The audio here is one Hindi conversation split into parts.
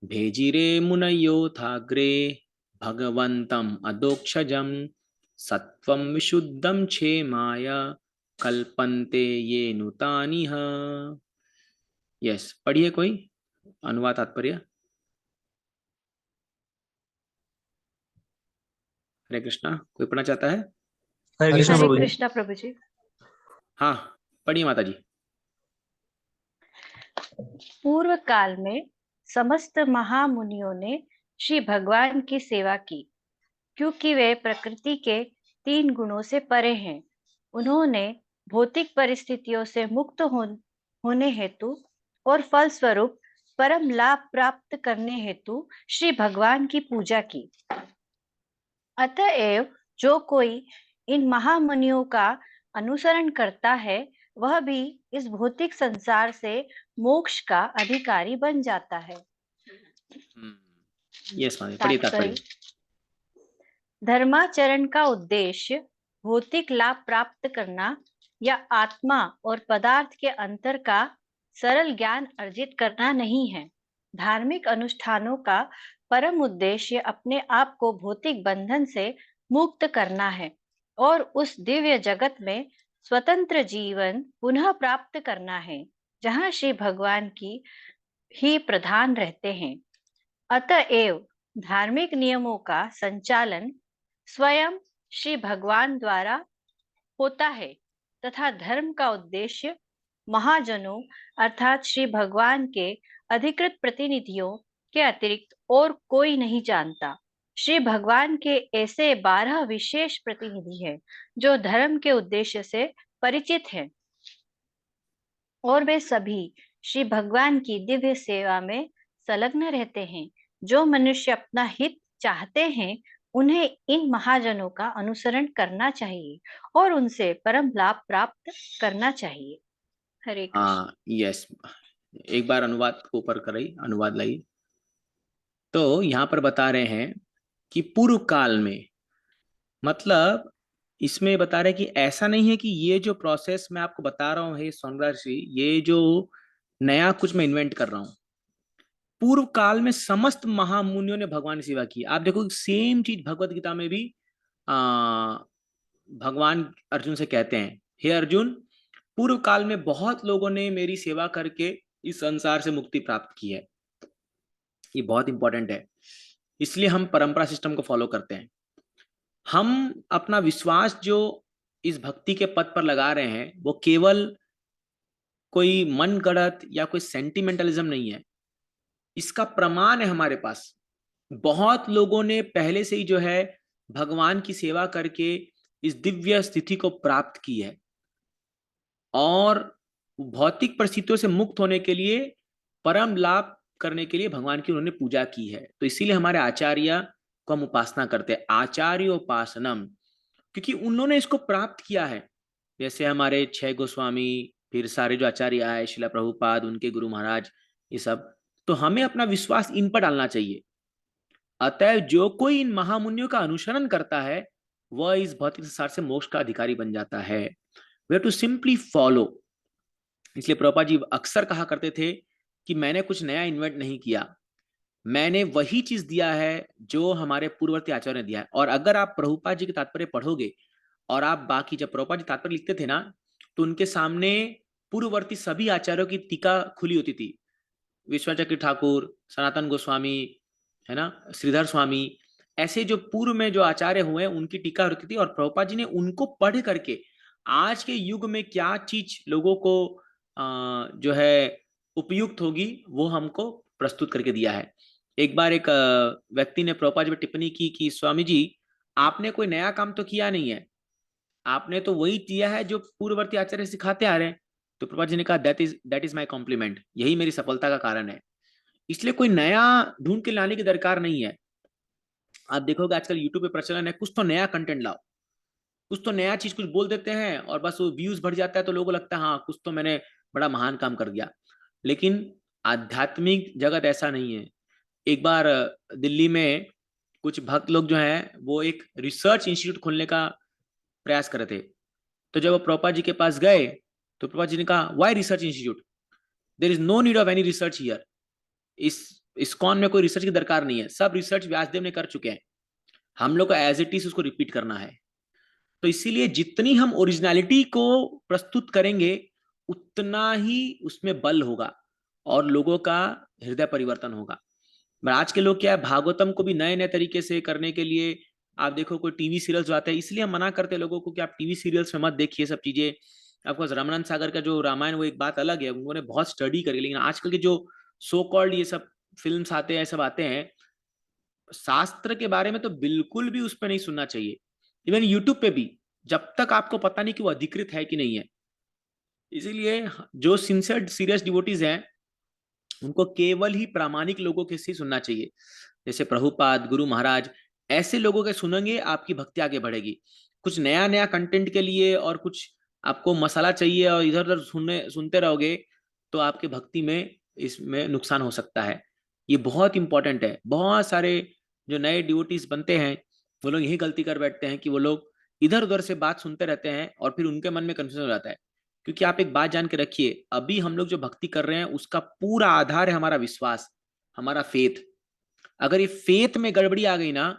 भेजिरे मुनयोथाग्रे भगवन्तम अदोक्षजम सत्वं विशुद्धं क्षेमाय कल्पन्ते ये नूतानि ह। यस, पढ़िए कोई अनुवाद तात्पर्य। हरे कृष्णा, कोई पढ़ना चाहता है? हरे कृष्ण हरे प्रभु जी। कृष्णा प्रभु जी। हाँ, पढ़िए माता जी। पूर्व काल में समस्त महामुनियों ने श्री भगवान की सेवा की, क्योंकि वे प्रकृति के 3 गुणों से परे हैं। उन्होंने भौतिक परिस्थितियों से मुक्त होने हेतु और फलस्वरूप परम लाभ प्राप्त करने हेतु श्री भगवान की पूजा की। अतएव जो कोई इन महामुनियों का अनुसरण करता है, वह भी इस भौतिक संसार से मोक्ष का अधिकारी बन जाता है। यस माता, पढ़िए तात्पर्य। धर्माचरण का उद्देश्य भौतिक लाभ प्राप्त करना या आत्मा और पदार्थ के अंतर का सरल ज्ञान अर्जित करना नहीं है। धार्मिक अनुष्ठानों का परम उद्देश्य अपने आप को भौतिक बंधन से मुक्त करना है और उस दिव्य जगत में स्वतंत्र जीवन पुनः प्राप्त करना है, जहाँ श्री भगवान की ही प्रधान रहते हैं। अतएव धार्मिक नियमों का संचालन स्वयं श्री भगवान द्वारा होता है तथा धर्म का उद्देश्य महाजनों अर्थात श्री भगवान के अधिकृत प्रतिनिधियों के अतिरिक्त और कोई नहीं जानता। श्री भगवान के ऐसे 12 विशेष प्रतिनिधि हैं जो धर्म के उद्देश्य से परिचित हैं और वे सभी श्री भगवान की दिव्य सेवा में संलग्न रहते हैं। जो मनुष्य अपना हित चाहते हैं, उन्हें इन महाजनों का अनुसरण करना चाहिए और उनसे परम लाभ प्राप्त करना चाहिए। हरे कृष्ण। यस, एक बार अनुवाद को ऊपर कराई, अनुवाद लाई। तो यहाँ पर बता रहे हैं कि पूर्व काल में, मतलब इसमें बता रहे हैं कि ऐसा नहीं है कि ये जो प्रोसेस मैं आपको बता रहा हूँ, हे सोनराज जी, ये जो नया कुछ मैं इन्वेंट कर रहा हूँ। पूर्व काल में समस्त महामुनियों ने भगवान की सेवा की। आप देखो सेम चीज भगवत गीता में भी आ, भगवान अर्जुन से कहते हैं, हे अर्जुन, पूर्व काल में बहुत लोगों ने मेरी सेवा करके इस संसार से मुक्ति प्राप्त की है। ये बहुत इंपॉर्टेंट है, इसलिए हम परंपरा सिस्टम को फॉलो करते हैं। हम अपना विश्वास जो इस भक्ति के पद पर लगा रहे हैं, वो केवल कोई मन गढ़ंत या कोई सेंटिमेंटलिज्म नहीं है। इसका प्रमाण है हमारे पास। बहुत लोगों ने पहले से ही जो है भगवान की सेवा करके इस दिव्य स्थिति को प्राप्त की है और भौतिक परिस्थितियों से मुक्त होने के लिए, परम लाभ करने के लिए भगवान की उन्होंने पूजा की है। तो इसीलिए हमारे आचार्य को हम उपासना करते हैं, आचार्योपासनम, क्योंकि उन्होंने इसको प्राप्त किया है। जैसे हमारे 6 गोस्वामी, फिर सारे जो आचार्य आए, शिला प्रभुपाद, उनके गुरु महाराज, ये सब। तो हमें अपना विश्वास इन पर डालना चाहिए। अतएव जो कोई इन महामुनियों का अनुसरण करता है, वह इस भौतिक संसार से मोक्ष का अधिकारी बन जाता है। We have to simply follow. इसलिए प्रभुपाद जी अक्सर कहा करते थे कि मैंने कुछ नया इन्वेंट नहीं किया, मैंने वही चीज दिया है जो हमारे पूर्ववर्ती आचार्य ने दिया है। और अगर आप प्रभुपाद जी के तात्पर्य पढ़ोगे और आप बाकी, जब प्रभुपाद जी तात्पर्य लिखते थे ना, तो उनके सामने पूर्ववर्ती सभी आचार्यों की टीका खुली होती थी। विश्वचक्र ठाकुर, सनातन गोस्वामी, है ना, श्रीधर स्वामी, ऐसे जो पूर्व में जो आचार्य हुए उनकी टीका होती थी। और प्रभुपाद जी ने उनको पढ़ करके आज के युग में क्या चीज लोगों को जो है उपयुक्त होगी, वो हमको प्रस्तुत करके दिया है। एक बार एक व्यक्ति ने प्रभुपाद जी पर टिप्पणी की कि स्वामी जी, आपने कोई नया काम तो किया नहीं है, आपने तो वही किया है जो पूर्ववर्ती आचार्य सिखाते आ रहे हैं। तो प्रभुपाद जी ने कहा, दैट इज माई कॉम्प्लीमेंट, यही मेरी सफलता का कारण है। इसलिए कोई नया ढूंढ के लाने की दरकार नहीं है। आप देखोगे आजकल यूट्यूब पे प्रचलन है, कुछ तो नया कंटेंट लाओ, कुछ तो नया चीज कुछ बोल देते हैं और बस वो व्यूज बढ़ जाता है, तो लोगों को लगता है हाँ कुछ तो मैंने बड़ा महान काम कर दिया। लेकिन आध्यात्मिक जगत ऐसा नहीं है। एक बार दिल्ली में कुछ भक्त लोग जो हैं, वो एक रिसर्च इंस्टीट्यूट खोलने का प्रयास कर रहे थे। तो जब वो प्रभुपाद जी के पास गए, तो प्रभुपाद जी ने कहा, why research institute, there is no need of any research here. इस इस्कॉन में कोई रिसर्च की दरकार नहीं है, सब रिसर्च व्यासदेव ने कर चुके हैं, हम लोग को एज इट इज उसको रिपीट करना है। तो इसीलिए जितनी हम ओरिजिनलिटी को प्रस्तुत करेंगे उतना ही उसमें बल होगा और लोगों का हृदय परिवर्तन होगा। आज के लोग क्या है, भागवतम को भी नए नए तरीके से करने के लिए आप देखो कोई टीवी सीरियल्स आते हैं, इसलिए हम मना करते हैं लोगों को कि आप टीवी सीरियल्स में मत देखिए सब चीजें। आपको रामानंद सागर का जो रामायण वो एक बात अलग है, उन्होंने बहुत स्टडी करी, लेकिन आजकल के जो सो कॉल्ड ये सब फिल्म्स आते हैं, सब आते हैं, शास्त्र के बारे में तो बिल्कुल भी उस पर नहीं सुनना चाहिए। इवन यूट्यूब पे भी जब तक आपको पता नहीं कि वो अधिकृत है कि नहीं है। इसीलिए जो सिंसियर सीरियस डिवोटीज हैं उनको केवल ही प्रामाणिक लोगों के से सुनना चाहिए, जैसे प्रभुपाद, गुरु महाराज, ऐसे लोगों के सुनेंगे आपकी भक्ति आगे बढ़ेगी। कुछ नया नया कंटेंट के लिए और कुछ आपको मसाला चाहिए और इधर उधर सुनते रहोगे तो आपके भक्ति में इसमें नुकसान हो सकता है। ये बहुत इंपॉर्टेंट है। बहुत सारे जो नए डिवोटीज बनते हैं वो लोग यही गलती कर बैठते हैं कि वो लोग इधर उधर से बात सुनते रहते हैं और फिर उनके मन में कंफ्यूजन हो जाता है। क्योंकि आप एक बात जान के रखिए, अभी हम लोग जो भक्ति कर रहे हैं उसका पूरा आधार है हमारा विश्वास, हमारा फेथ। अगर ये फेथ में गड़बड़ी आ गई ना,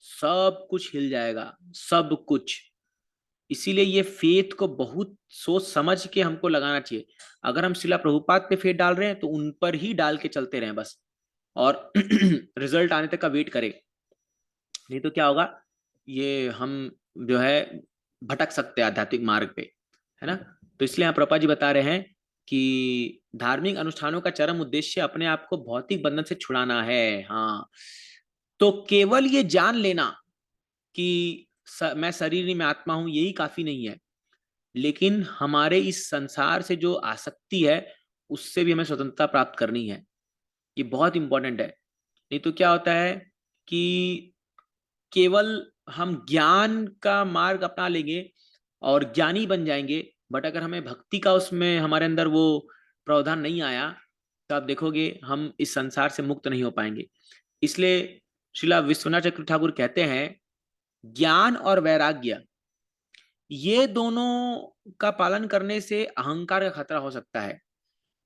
सब कुछ हिल जाएगा, सब कुछ। इसीलिए ये फेथ को बहुत सोच समझ के हमको लगाना चाहिए। अगर हम शिला प्रभुपाद पे फेथ डाल रहे हैं तो उन पर ही डाल के चलते रहें बस, और रिजल्ट आने तक का वेट करें। नहीं तो क्या होगा, ये हम जो है भटक सकते हैं आध्यात्मिक मार्ग पे, है ना। तो इसलिए यहाँ प्रभुपाद जी बता रहे हैं कि धार्मिक अनुष्ठानों का चरम उद्देश्य अपने आप को भौतिक बंधन से छुड़ाना है। हाँ, तो केवल ये जान लेना कि मैं शरीर नहीं, मैं आत्मा हूं, यही काफी नहीं है। लेकिन हमारे इस संसार से जो आसक्ति है उससे भी हमें स्वतंत्रता प्राप्त करनी है। ये बहुत इंपॉर्टेंट है। नहीं तो क्या होता है कि केवल हम ज्ञान का मार्ग अपना लेंगे और ज्ञानी बन जाएंगे, बट अगर हमें भक्ति का उसमें हमारे अंदर वो प्रावधान नहीं आया तो आप देखोगे हम इस संसार से मुक्त नहीं हो पाएंगे। इसलिए श्रीला विश्वनाथ चक्रवर्ती ठाकुर कहते हैं ज्ञान और वैराग्य, ये दोनों का पालन करने से अहंकार का खतरा हो सकता है।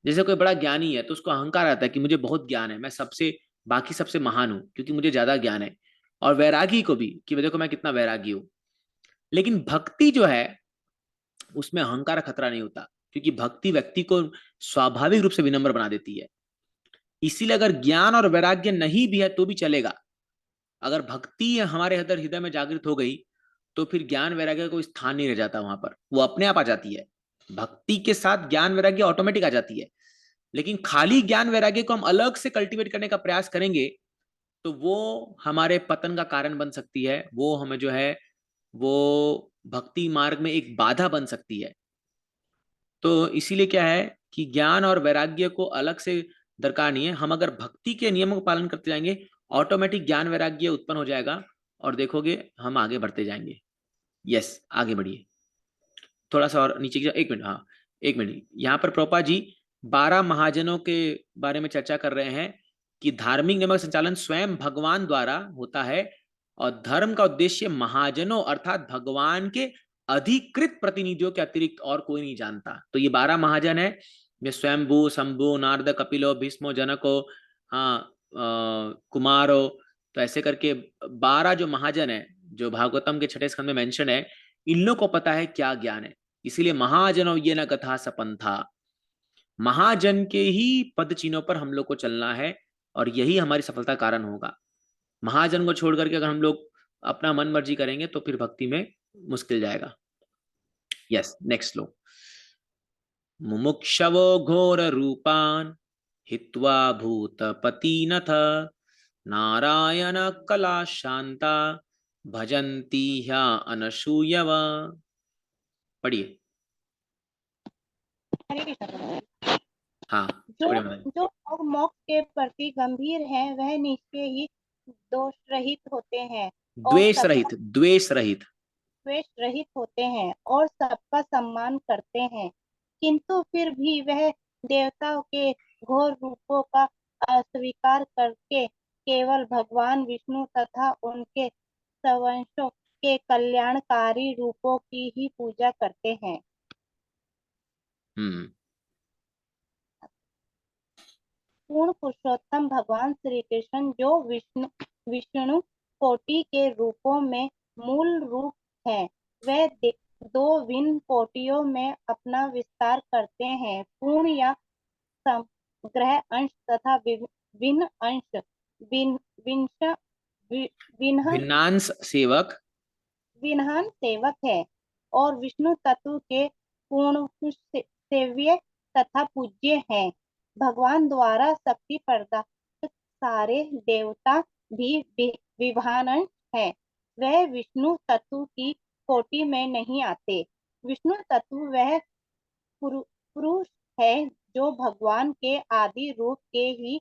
जैसे कोई बड़ा ज्ञानी है तो उसको अहंकार आता है कि मुझे बहुत ज्ञान है, मैं सबसे बाकी सबसे महान हूं क्योंकि मुझे ज्यादा ज्ञान है। और वैरागी को भी कि देखो मैं कितना वैरागी हूं। लेकिन भक्ति जो है उसमें अहंकार खतरा नहीं होता, क्योंकि भक्ति व्यक्ति को स्वाभाविक रूप से विनम्र बना देती है। इसीलिए अगर ज्ञान और वैराग्य नहीं भी है तो भी चलेगा। अगर भक्ति हमारे अंदर हृदय में जागृत हो गई तो फिर ज्ञान वैराग्य को स्थान नहीं रह जाता, वहां पर वो अपने आप आ जाती है। भक्ति के साथ ज्ञान वैराग्य ऑटोमेटिक आ जाती है। लेकिन खाली ज्ञान वैराग्य को हम अलग से कल्टीवेट करने का प्रयास करेंगे तो वो हमारे पतन का कारण बन सकती है, वो हमें जो है वो भक्ति मार्ग में एक बाधा बन सकती है। तो इसीलिए क्या है कि ज्ञान और वैराग्य को अलग से दरकार नहीं है। हम अगर भक्ति के नियमों का पालन करते जाएंगे ऑटोमेटिक ज्ञान वैराग्य उत्पन्न हो जाएगा और देखोगे हम आगे बढ़ते जाएंगे। यस, आगे बढ़िए। थोड़ा सा और नीचे की एक मिनट, हाँ एक मिनट। यहाँ पर प्रोपा जी 12 महाजनों के बारे में चर्चा कर रहे हैं कि धार्मिक नियमों का संचालन स्वयं भगवान द्वारा होता है और धर्म का उद्देश्य महाजनों अर्थात भगवान के अधिकृत प्रतिनिधियों के अतिरिक्त और कोई नहीं जानता। तो ये 12 महाजन है, ये स्वयंभू, शंभु, नारद, कपिलो, भीष्मो, जनको, हाँ कुमारो, तो ऐसे करके 12 जो महाजन है जो भागवतम के 6 स्कंद में मेंशन है, इन लोगों को पता है क्या ज्ञान है। इसीलिए महाजनों ये न कथा सपंथा, महाजन के ही पद चिन्हों पर हम लोग को चलना है और यही हमारी सफलता कारण होगा। महाजन को छोड़ करके अगर हम लोग अपना मन मर्जी करेंगे तो फिर भक्ति में मुश्किल जाएगा। यस, नेक्स्ट लो। मुमुक्षवो घोर रूपान हित्वा भूत पतिनथ नारायण कला शांता भजन्ति ह्या अनसूयव। पढ़िए। हरे कृष्ण। हाँ, जो बढ़िया बताइए। जो लोग मोक्ष के प्रति गंभीर हैं वह निश्चय ही दोष रहित होते हैं और द्वेष सबका रहित, द्वेष रहित। द्वेष रहित होते हैं और सबका सम्मान करते हैं। किंतु फिर भी वह देवताओं के घोर रूपों का अस्वीकार करके केवल भगवान विष्णु तथा उनके सवंशों के कल्याणकारी रूपों की ही पूजा करते हैं। हम्म। पूर्ण पुरुषोत्तम भगवान श्री कृष्ण जो विष्णु कोटि के रूपों में मूल रूप है, वह दो भिन्न कोटियों में अपना विस्तार करते हैं। पूर्ण या समग्र अंश तथा भिन्न अंश भिन्नांश सेवक विन्हान सेवक है और विष्णु तत्व के पूर्ण सेव्य तथा पूज्य हैं। भगवान द्वारा शक्ति प्रदान सारे देवता भी विभान है। वह विष्णु तत्व की कोटि में नहीं आते। विष्णु तत्व वह पुरुष है जो भगवान के आदि रूप के ही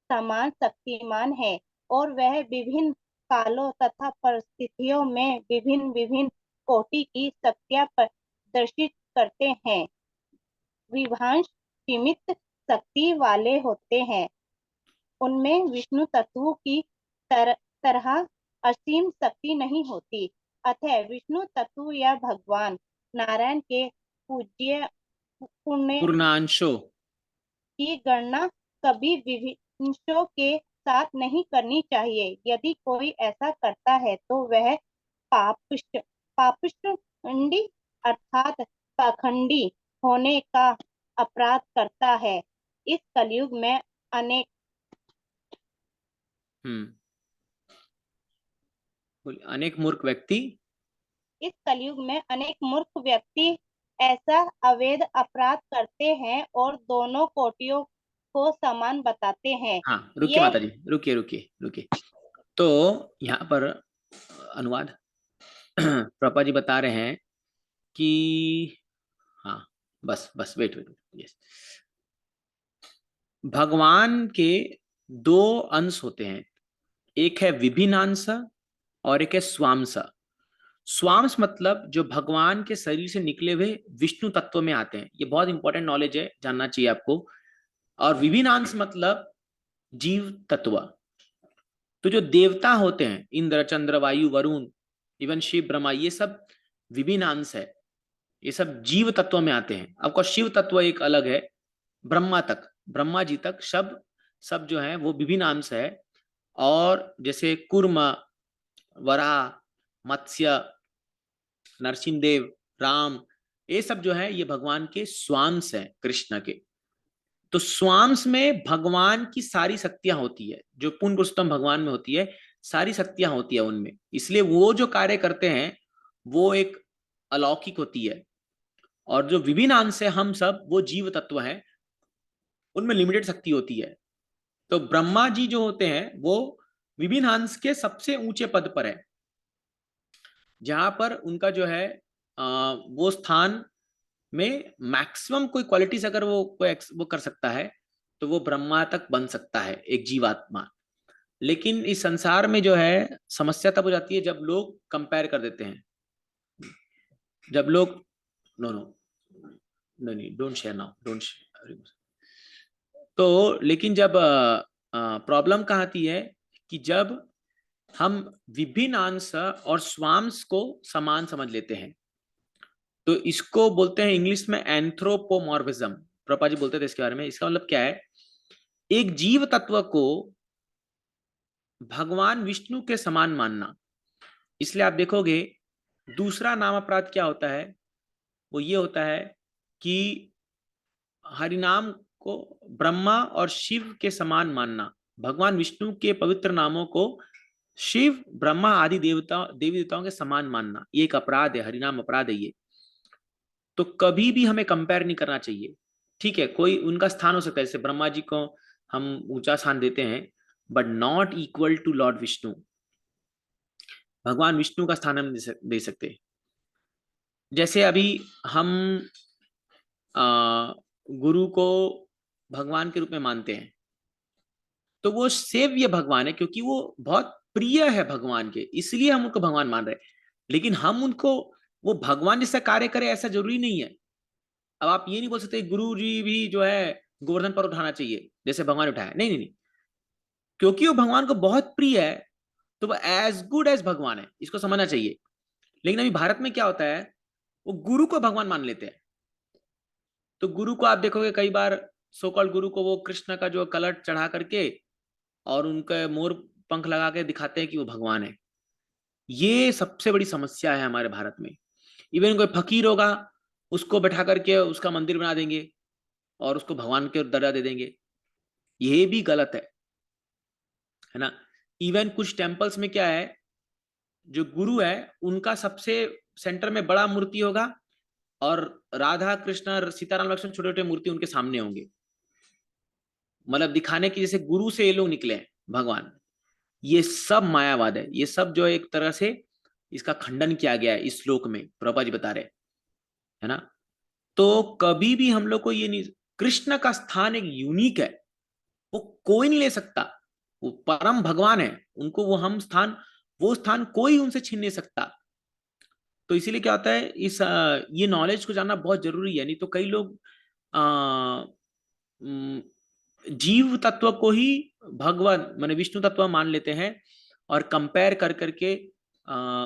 समान शक्तिमान है और वह विभिन्न कालों तथा परिस्थितियों में विभिन्न विभिन्न कोटि की शक्तियां प्रदर्शित करते हैं। विभांश सीमित शक्ति वाले होते हैं। उनमें विष्णु तत्व की तरह असीम शक्ति नहीं होती। अतः विष्णु तत्व या भगवान नारायण के पूज्य पूर्णांशों की गणना कभी विभिन्नों के साथ नहीं करनी चाहिए। यदि कोई ऐसा करता है तो वह पापिष्ठ अर्थात पाखंडी होने का अपराध करता है। इस कलयुग में अनेक मूर्ख व्यक्ति ऐसा अवैध अपराध करते हैं और दोनों कोटियों को समान बताते हैं। हाँ, रुकिए माता जी, रुकिए। तो यहाँ पर अनुवाद प्रभुपाद जी बता रहे हैं कि हाँ, बस वेट यस, भगवान के दो अंश होते हैं, एक है विभिन्न अंश और एक है स्वांश। स्वांश मतलब जो भगवान के शरीर से निकले हुए विष्णु तत्व में आते हैं। ये बहुत इंपॉर्टेंट नॉलेज है, जानना चाहिए आपको। और विभिन्न अंश मतलब जीव तत्व। तो जो देवता होते हैं, इंद्र, चंद्र, वायु, वरुण, इवन शिव, ब्रह्मा, ये सब विभिन्न अंश है। ये सब जीव तत्व में आते हैं। आपका शिव तत्व एक अलग है, ब्रह्मा जी तक सब जो है वो विभिन्न अंश है। और जैसे कूर्म, वराह, मत्स्य, नरसिंहदेव, राम, ये सब जो है ये भगवान के स्वांश हैं, कृष्ण के। तो स्वांश में भगवान की सारी शक्तियां होती है, जो पूर्ण पुरुषोत्तम भगवान में होती है, सारी शक्तियां होती है उनमें। इसलिए वो जो कार्य करते हैं वो एक अलौकिक होती है। और जो विभिन्न अंश है, हम सब वो जीव तत्व हैं, उनमें लिमिटेड शक्ति होती है। तो ब्रह्मा जी जो होते हैं वो विभिन्न अंश के सबसे ऊंचे पद पर है, जहां पर उनका जो है वो स्थान में मैक्सिमम कोई क्वालिटीज अगर वो कर सकता है तो वो ब्रह्मा तक बन सकता है, एक जीवात्मा। लेकिन इस संसार में जो है समस्या तब हो जाती है जब लोग कंपेयर कर देते हैं, जब लोग नहीं don't share now, don't share. तो लेकिन जब प्रॉब्लम कहाँ आती है कि जब हम विभिन्न अंश और स्वांश को समान समझ लेते हैं, तो इसको बोलते हैं इंग्लिश में एंथ्रोपोमॉर्फिज्म। प्रभुपाद जी बोलते थे इसके बारे में। इसका मतलब क्या है, एक जीव तत्व को भगवान विष्णु के समान मानना। इसलिए आप देखोगे दूसरा नाम अपराध क्या होता है, वो ये होता है कि हरिनाम को ब्रह्मा और शिव के समान मानना, भगवान विष्णु के पवित्र नामों को शिव, ब्रह्मा आदि देवी देवताओं के समान मानना, ये एक अपराध है, हरिनाम अपराध है ये। तो कभी भी हमें कंपेयर नहीं करना चाहिए। ठीक है, कोई उनका स्थान हो सकता है, जैसे ब्रह्मा जी को हम ऊंचा स्थान देते हैं, but not equal to Lord Vishnu. भगवान विष्णु का स्थान हम दे सकते। जैसे अभी हम गुरु को भगवान के रूप में मानते हैं, तो वो सेव्य भगवान है, क्योंकि वो बहुत प्रिय है भगवान के, इसलिए हम उनको भगवान मान रहे हैं। लेकिन हम उनको वो भगवान जैसा कार्य करे ऐसा जरूरी नहीं है। अब आप ये नहीं बोल सकते गुरु जी भी जो है गोवर्धन पर उठाना चाहिए जैसे भगवान उठाया, नहीं नहीं नहीं, क्योंकि वो भगवान को बहुत प्रिय है तो वो एज गुड एज भगवान है, इसको समझना चाहिए। लेकिन अभी भारत में क्या होता है, वो गुरु को भगवान मान लेते हैं। तो गुरु को आप देखोगे कई बार सो कॉल्ड गुरु को वो कृष्ण का जो कलर चढ़ा करके और उनके मोर पंख लगा के दिखाते हैं कि वो भगवान है। ये सबसे बड़ी समस्या है हमारे भारत में। इवन कोई फकीर होगा, उसको बैठा करके उसका मंदिर बना देंगे और उसको भगवान के दर्जा दे देंगे। ये भी गलत है ना। इवन कुछ टेम्पल्स में क्या है, जो गुरु है उनका सबसे सेंटर में बड़ा मूर्ति होगा और राधा कृष्ण सीताराम लक्ष्मण छोटे छोटे मूर्ति उनके सामने होंगे, मतलब दिखाने की जैसे गुरु से ये लोग निकले हैं भगवान। ये सब मायावाद है, ये सब जो एक तरह से इसका खंडन किया गया है इस श्लोक में, प्रभुपाद जी बता रहे है ना। तो कभी भी हम लोग को ये नहीं, कृष्ण का स्थान एक यूनिक है, वो कोई नहीं ले सकता। वो परम भगवान है, उनको वो स्थान कोई उनसे छीन नहीं सकता। तो इसीलिए क्या होता है, ये नॉलेज को जानना बहुत जरूरी है। नहीं तो कई लोग जीव तत्व को ही भगवान माने विष्णु तत्व मान लेते हैं और कंपेयर कर करके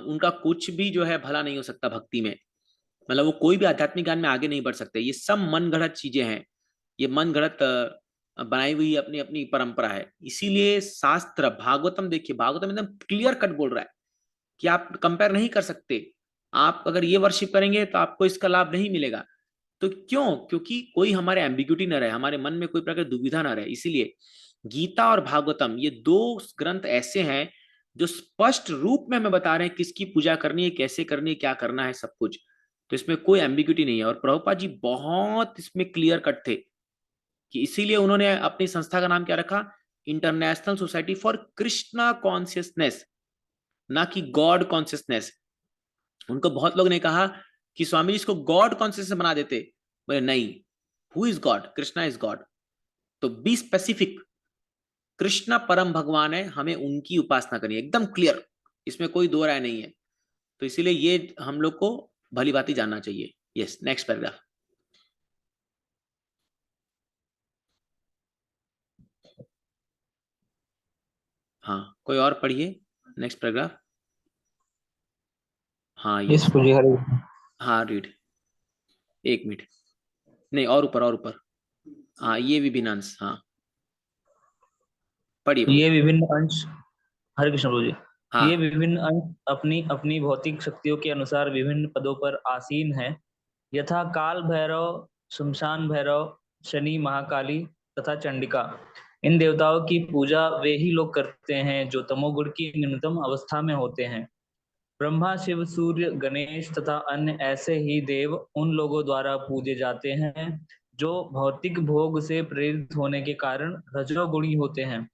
उनका कुछ भी जो है भला नहीं हो सकता भक्ति में। मतलब वो कोई भी आध्यात्मिक ज्ञान में आगे नहीं बढ़ सकते। ये सब मन गढ़ंत चीजें हैं, ये मन गढ़ंत बनाई हुई अपनी अपनी परंपरा है। इसीलिए शास्त्र भागवतम देखिए, भागवतम एकदम क्लियर कट बोल रहा है कि आप कंपेयर नहीं कर सकते। आप अगर ये वर्शिप करेंगे तो आपको इसका लाभ नहीं मिलेगा। तो क्यों? क्योंकि कोई हमारे एम्बिग्यूटी ना रहे, हमारे मन में कोई प्रकार की दुविधा ना रहे। इसीलिए गीता और भागवतम ये दो ग्रंथ ऐसे हैं जो स्पष्ट रूप में हमें बता रहे हैं किसकी पूजा करनी है, कैसे करनी है, क्या करना है, सब कुछ। तो इसमें कोई एम्बिग्यूटी नहीं है। और प्रभुपाद जी बहुत इसमें क्लियर कट थे कि इसीलिए उन्होंने अपनी संस्था का नाम क्या रखा, international society for Krishna consciousness, ना कि गॉड कॉन्शियसनेस। उनको बहुत लोग ने कहा कि स्वामी जी इसको गॉड कॉन्शियसनेस बना देते, बोले नहीं, who is God, Krishna is God. तो बी स्पेसिफिक, कृष्णा परम भगवान है, हमें उनकी उपासना करनी है, एकदम क्लियर, इसमें कोई दो राय नहीं है। तो इसीलिए ये हम लोग को भली भांति जानना चाहिए। Yes, next paragraph. हाँ, कोई और पढ़िए नेक्स्ट पैराग्राफ। हाँ यस यस, गुरुजी, हरे कृष्ण। हाँ रीड, एक मिनट, नहीं और ऊपर और ऊपर। हाँ ये विभिन्न, हाँ पढ़िए ये पढ़िए। विभिन्न अंश, हरे कृष्ण गुरुजी। ये हाँ विभिन्न अंश अपनी अपनी भौतिक शक्तियों के अनुसार विभिन्न पदों पर आसीन है, यथा काल भैरव, शमशान भैरव, शनि, महाकाली तथा चंडिका। इन देवताओं की पूजा वे ही लोग करते हैं जो तमोगुण की न्यूनतम अवस्था में होते हैं। ब्रह्मा, शिव, सूर्य, गणेश तथा अन्य ऐसे ही देव उन लोगों द्वारा पूजे जाते हैं जो भौतिक भोग से प्रेरित होने के कारण रजोगुणी होते हैं,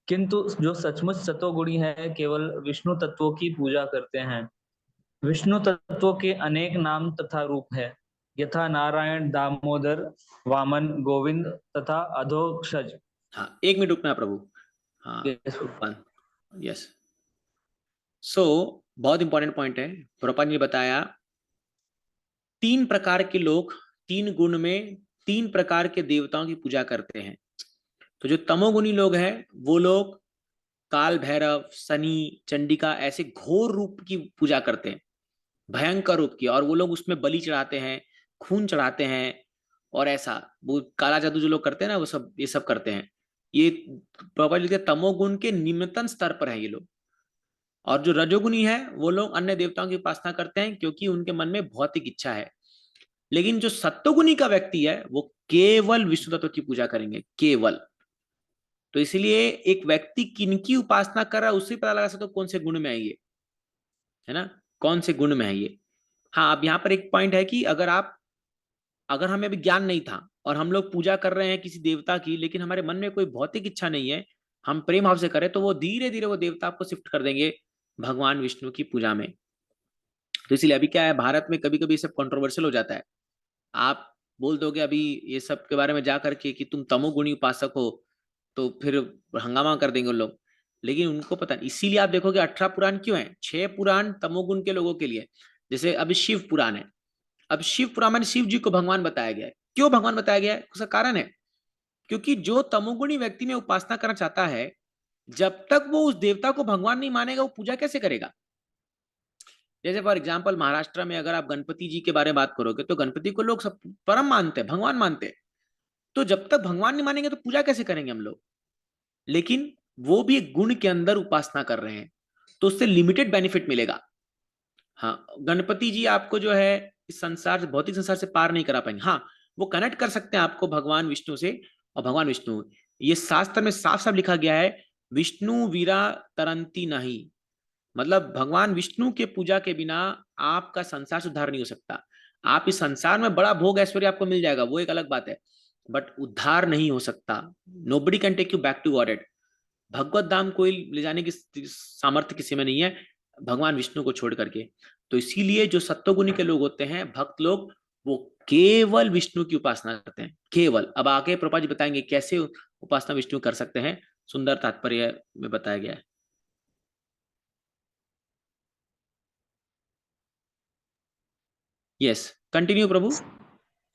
किंतु जो सचमुच सतोगुणी है केवल विष्णु तत्वों की पूजा करते हैं। विष्णु तत्वों के अनेक नाम तथा रूप है, यथा नारायण, दामोदर, वामन, गोविंद तथा अधोक्षज। हाँ, एक मिनट रुकना प्रभु। हाँ Yes, यस, सो बहुत इंपॉर्टेंट पॉइंट है। प्रभुपाद ने बताया तीन प्रकार के लोग तीन गुण में तीन प्रकार के देवताओं की पूजा करते हैं। तो जो तमोगुणी लोग हैं वो लोग काल भैरव, शनि, चंडिका ऐसे घोर रूप की पूजा करते हैं, भयंकर रूप की, और वो लोग उसमें बलि चढ़ाते हैं, खून चढ़ाते हैं, और ऐसा वो काला जादू जो लोग करते हैं ना, वो सब ये सब करते हैं। ये प्रॉपर लिखते तमोगुण के निम्नतम स्तर पर है ये लोग। और जो रजोगुणी है वो लोग अन्य देवताओं की उपासना करते हैं क्योंकि उनके मन में भौतिक इच्छा है। लेकिन जो सत्वगुणी का व्यक्ति है वो केवल विष्णु तत्व की पूजा करेंगे, केवल। तो इसलिए एक व्यक्ति किनकी उपासना कर रहा है उससे पता लगा सकते हो कौन से गुण में है ये, है ना, कौन से गुण में है ये। हाँ, अब यहाँ पर एक पॉइंट है कि अगर हमें अभी ज्ञान नहीं था और हम लोग पूजा कर रहे हैं किसी देवता की, लेकिन हमारे मन में कोई भौतिक इच्छा नहीं है, हम प्रेम भाव से करें, तो वो धीरे धीरे वो देवता आपको शिफ्ट कर देंगे भगवान विष्णु की पूजा में। तो इसलिए अभी क्या है, भारत में कभी कभी सब कंट्रोवर्शियल हो जाता है। आप बोल दोगे अभी ये सब के बारे में जा करके कि तुम तमोगुणी उपासक हो, तो फिर हंगामा कर देंगे लोग। लेकिन उनको पता नहीं, इसीलिए आप देखोगे 18 पुराण क्यों है, 6 पुराण तमोगुण के लोगों के लिए। जैसे अभी शिव पुराण है, अब शिव पुराण में शिव जी को भगवान बताया गया है। क्यों भगवान बताया गया है? उसका कारण है क्योंकि जो तमोगुणी व्यक्ति में उपासना करना चाहता है, जब तक वो उस देवता को भगवान नहीं मानेगा वो पूजा कैसे करेगा। जैसे फॉर एग्जाम्पल महाराष्ट्र में अगर आप गणपति जी के बारे में बात करोगे तो गणपति को लोग सब परम मानते हैं, भगवान मानते हैं। तो जब तक भगवान नहीं मानेंगे तो पूजा कैसे करेंगे हम लोग? लेकिन वो भी एक गुण के अंदर उपासना कर रहे हैं, तो उससे लिमिटेड बेनिफिट मिलेगा। हाँ, गणपति जी आपको जो है इस संसार से, भौतिक संसार से पार नहीं करा पाएंगे। हाँ, वो कनेक्ट कर सकते हैं आपको भगवान विष्णु से, और भगवान विष्णु, ये शास्त्र में साफ साफ लिखा गया है, विष्णु वीरा तरंती नहीं, मतलब भगवान विष्णु के पूजा के बिना आपका संसार सुधार नहीं हो सकता। आप इस संसार में बड़ा भोग ऐश्वर्य आपको मिल जाएगा, वो एक अलग बात है, बट उद्धार नहीं हो सकता। Nobody can take you back to God. भगवत धाम कोई ले जाने की सामर्थ्य किसी में नहीं है, भगवान विष्णु को छोड़ करके। तो इसीलिए जो सत्वगुणी के लोग होते हैं, भक्त लोग, वो केवल विष्णु की उपासना करते हैं, केवल। अब आगे प्रभुपाद जी बताएंगे कैसे उपासना विष्णु कर सकते हैं, सुंदर तात्पर्य में बताया गया है। यस, कंटिन्यू प्रभु।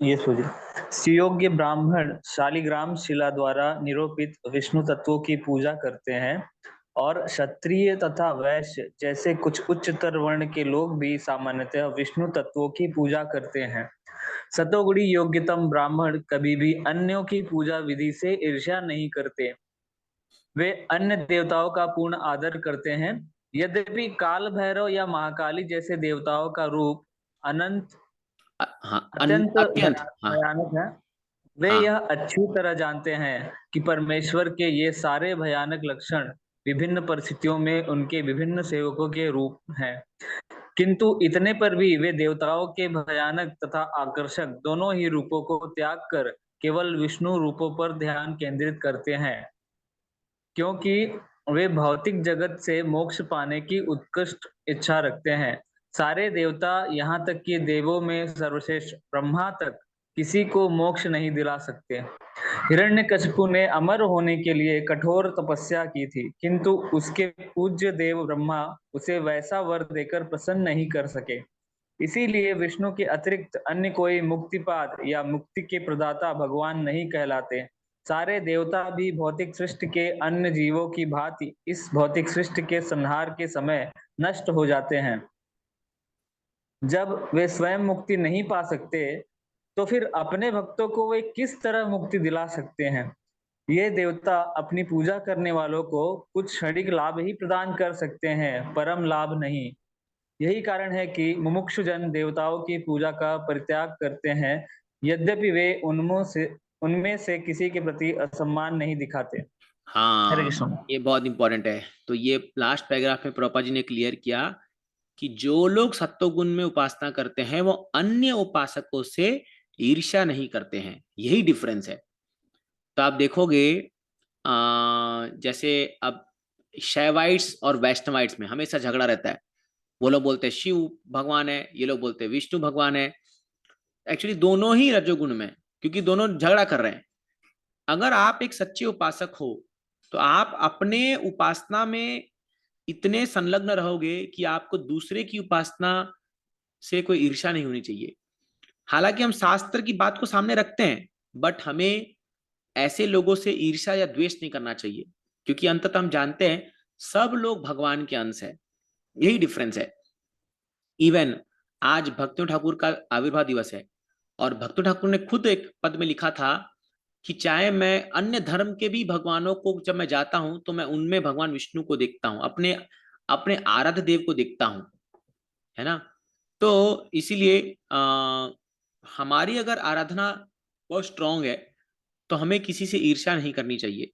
ये सोचिए, सुयोग्य ब्राह्मण शालिग्राम शिला द्वारा निरूपित विष्णु तत्वों की पूजा करते हैं, और क्षत्रिय तथा वैश्य जैसे कुछ उच्चतर वर्ण के लोग भी सामान्यतः विष्णु तत्वों की पूजा करते हैं। सतोगुणी योग्यतम ब्राह्मण कभी भी अन्यों की पूजा विधि से ईर्ष्या नहीं करते। वे अन्य देवताओं का पूर्ण आदर करते हैं। यद्यपि काल भैरव या महाकाली जैसे देवताओं का रूप अनंत हाँ, अत्यंत अत्यंत, हाँ भयानक है, वे हाँ यह अच्छी तरह जानते हैं कि परमेश्वर के ये सारे भयानक लक्षण विभिन्न परिस्थितियों में उनके विभिन्न सेवकों के रूप हैं। किंतु इतने पर भी वे देवताओं के भयानक तथा आकर्षक दोनों ही रूपों को त्याग कर केवल विष्णु रूपों पर ध्यान केंद्रित करते हैं, क्योंकि वे भौतिक जगत से मोक्ष पाने की उत्कृष्ट इच्छा रखते हैं। सारे देवता, यहाँ तक कि देवों में सर्वश्रेष्ठ ब्रह्मा तक, किसी को मोक्ष नहीं दिला सकते। हिरण्यकशिपु ने अमर होने के लिए कठोर तपस्या की थी, किंतु उसके पूज्य देव ब्रह्मा उसे वैसा वर देकर प्रसन्न नहीं कर सके। इसीलिए विष्णु के अतिरिक्त अन्य कोई मुक्तिपाद या मुक्ति के प्रदाता भगवान नहीं कहलाते। सारे देवता भी भौतिक सृष्टि के अन्य जीवों की भांति इस भौतिक सृष्टि के संहार के समय नष्ट हो जाते हैं। जब वे स्वयं मुक्ति नहीं पा सकते, तो फिर अपने भक्तों को वे किस तरह मुक्ति दिला सकते हैं? ये देवता अपनी पूजा करने वालों को कुछ क्षणिक लाभ ही प्रदान कर सकते हैं, परम लाभ नहीं। यही कारण है कि मुमुक्षु जन देवताओं की पूजा का परित्याग करते हैं, यद्यपि वे उनमें से किसी के प्रति असम्मान नहीं दिखाते। हरे हाँ, कृष्ण। ये बहुत इंपॉर्टेंट है। तो ये लास्ट पैराग्राफ में प्रभुपाद जी ने क्लियर किया कि जो लोग सत्वगुण में उपासना करते हैं वो अन्य उपासकों से ईर्ष्या नहीं करते हैं, यही डिफरेंस है। तो आप देखोगे जैसे अब शैवाइट्स और वैष्णवाइट्स में हमेशा झगड़ा रहता है। वो लोग बोलते हैं शिव भगवान है, ये लोग बोलते हैं विष्णु भगवान है। एक्चुअली दोनों ही रजोगुण में, क्योंकि दोनों झगड़ा कर रहे हैं। अगर आप एक सच्चे उपासक हो तो आप अपने उपासना में इतने संलग्न रहोगे कि आपको दूसरे की उपासना से कोई ईर्ष्या नहीं होनी चाहिए। हालांकि हम शास्त्र की बात को सामने रखते हैं, बट हमें ऐसे लोगों से ईर्ष्या या द्वेष नहीं करना चाहिए, क्योंकि अंततः हम जानते हैं सब लोग भगवान के अंश है, यही डिफरेंस है। इवन आज भक्तियों ठाकुर का आविर्भाव दिवस है, और भक्तियों ठाकुर ने खुद एक पद में लिखा था कि चाहे मैं अन्य धर्म के भी भगवानों को जब मैं जाता हूं तो मैं उनमें भगवान विष्णु को देखता हूं, अपने अपने आराध्य देव को देखता हूं, है ना। तो इसीलिए हमारी अगर आराधना बहुत स्ट्रांग है तो हमें किसी से ईर्ष्या नहीं करनी चाहिए।